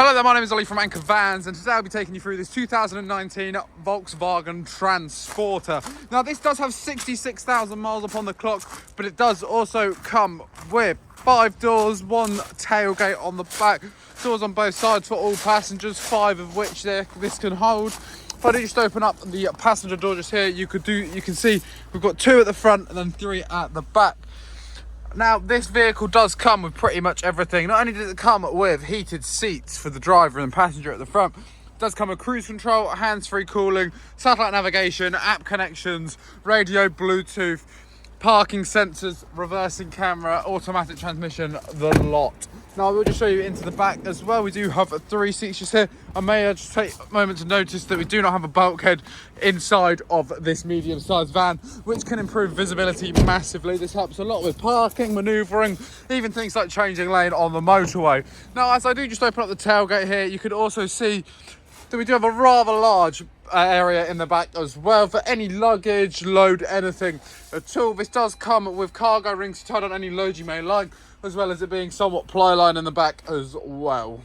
Hello there, my name is Ollie from Anchor Vans, and today I'll be taking you through this 2019 Volkswagen Transporter. Now this does have 66,000 miles upon the clock, but it does also come with 5 doors, 1 tailgate on the back, doors on both sides for all passengers, 5 of which this can hold. If I do just open up the passenger door just here, you can see we've got 2 at the front and then 3 at the back. Now, this vehicle does come with pretty much everything. Not only does it come with heated seats for the driver and passenger at the front, it does come with cruise control, hands-free cooling, satellite navigation, app connections, radio, Bluetooth, parking sensors, reversing camera, automatic transmission, the lot. Now, I will just show you into the back as well. We do have 3 seats just here. I may just take a moment to notice that we do not have a bulkhead inside of this medium-sized van, which can improve visibility massively. This helps a lot with parking, manoeuvring, even things like changing lane on the motorway. Now, as I do just open up the tailgate here, you could also see that we do have a rather large area in the back as well for any luggage, load anything at all. This does come with cargo rings to tie down any load you may like, as well as it being somewhat ply line in the back as well.